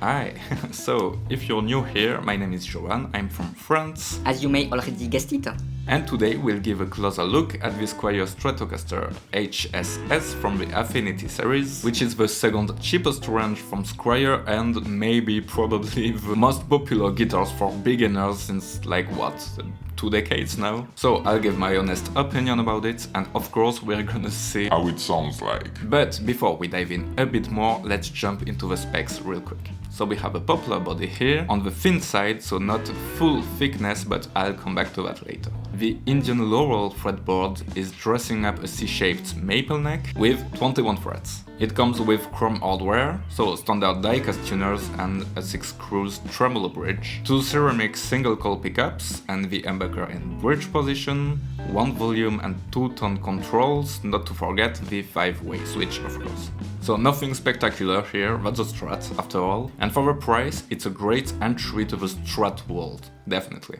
Hi! So, if you're new here, my name is Johan, I'm from France. As you may already guessed it. And today we'll give a closer look at the Squier Stratocaster HSS from the Affinity series, which is the second cheapest range from Squier and maybe probably the most popular guitars for beginners since like what? 2 decades now. So I'll give my honest opinion about it, and of course we're gonna see how it sounds like. But before we dive in a bit more, let's jump into the specs real quick. So we have a poplar body here, on the thin side, so not full thickness, but I'll come back to that later. The Indian Laurel fretboard is dressing up a C-shaped maple neck with 21 frets. It comes with chrome hardware, so standard die-cast tuners and a 6-screws tremolo bridge, 2 ceramic single-coil pickups and the humbucker in bridge position, 1 volume and 2 tone controls, not to forget the 5-way switch of course. So nothing spectacular here, that's a Strat after all, and for the price it's a great entry to the Strat world, definitely.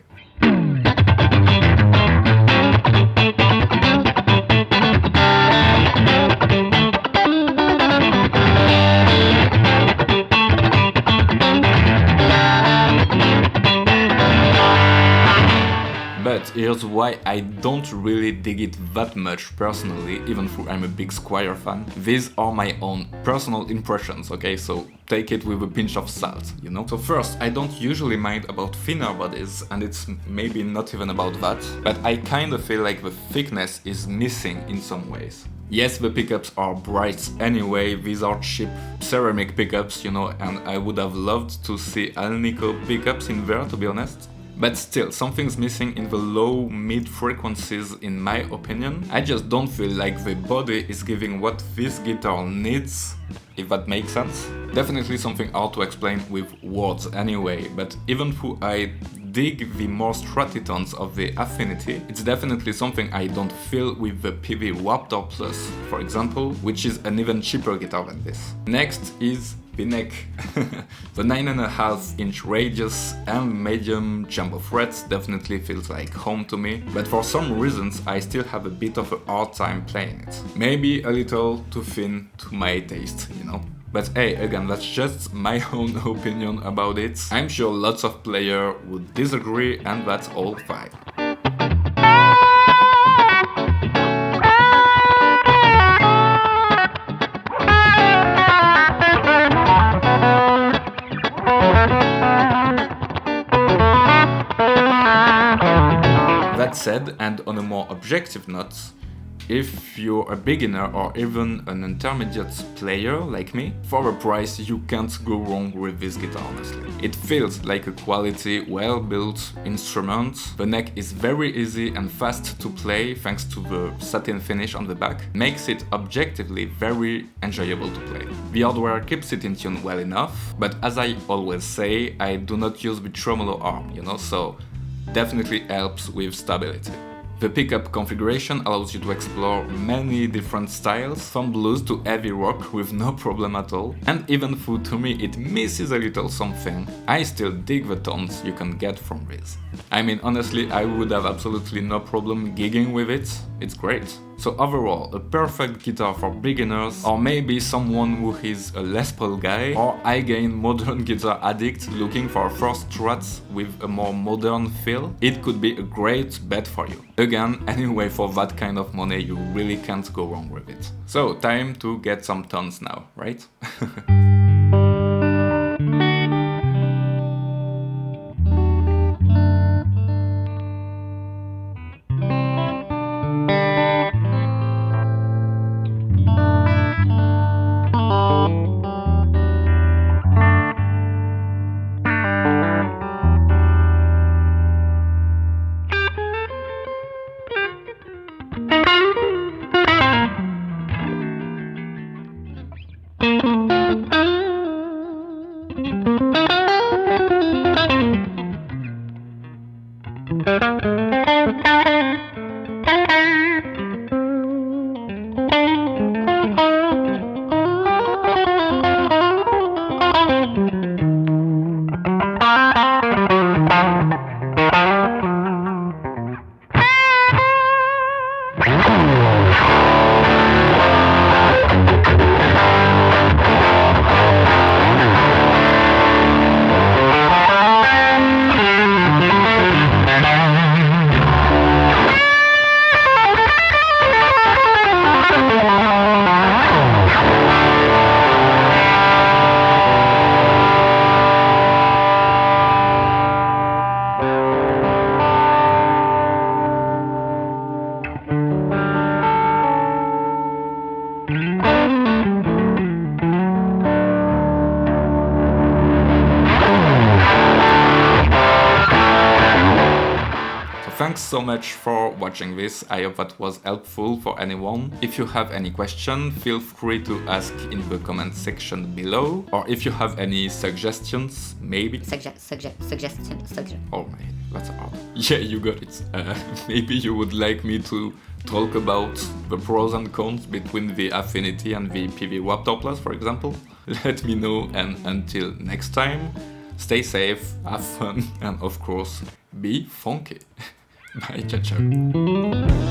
But here's why I don't really dig it that much personally, even though I'm a big Squier fan. These are my own personal impressions, okay, so take it with a pinch of salt, you know? So first, I don't usually mind about thinner bodies, and it's maybe not even about that, but I kinda feel like the thickness is missing in some ways. Yes, the pickups are bright anyway, these are cheap ceramic pickups, you know, and I would have loved to see Alnico pickups in there, to be honest. But still, something's missing in the low-mid frequencies in my opinion. I just don't feel like the body is giving what this guitar needs, if that makes sense. Definitely something hard to explain with words anyway, but even though I dig the more stratitones of the Affinity, it's definitely something I don't feel with the PV Raptor Plus, for example, which is an even cheaper guitar than this. Next is the neck. The 9.5-inch radius and medium jumbo frets definitely feels like home to me, but for some reasons I still have a bit of a hard time playing it. Maybe a little too thin to my taste, you know? But hey, again, that's just my own opinion about it. I'm sure lots of players would disagree, and that's all fine. That said, and on a more objective note, if you're a beginner or even an intermediate player like me, for a price you can't go wrong with this guitar honestly. It feels like a quality, well-built instrument, the neck is very easy and fast to play thanks to the satin finish on the back, makes it objectively very enjoyable to play. The hardware keeps it in tune well enough, but as I always say, I do not use the tremolo arm, you know, so definitely helps with stability. The pickup configuration allows you to explore many different styles, from blues to heavy rock with no problem at all, and even though to me it misses a little something, I still dig the tones you can get from this. I mean, honestly, I would have absolutely no problem gigging with it, it's great. So overall, a perfect guitar for beginners, or maybe someone who is a Les Paul guy, or again modern guitar addict looking for a first Strats with a more modern feel, it could be a great bet for you. Again, anyway, for that kind of money you really can't go wrong with it. So time to get some tones now, right? Thanks so much for watching this. I hope that was helpful for anyone. If you have any question, feel free to ask in the comment section below. Or if you have any suggestions, maybe. Suggestion. Oh man, that's hard. Yeah, you got it. Maybe you would like me to talk about the pros and cons between the Affinity and the PV Raptor Plus, for example. Let me know, and until next time, stay safe, have fun, and of course, be funky. Bye, ciao, ciao.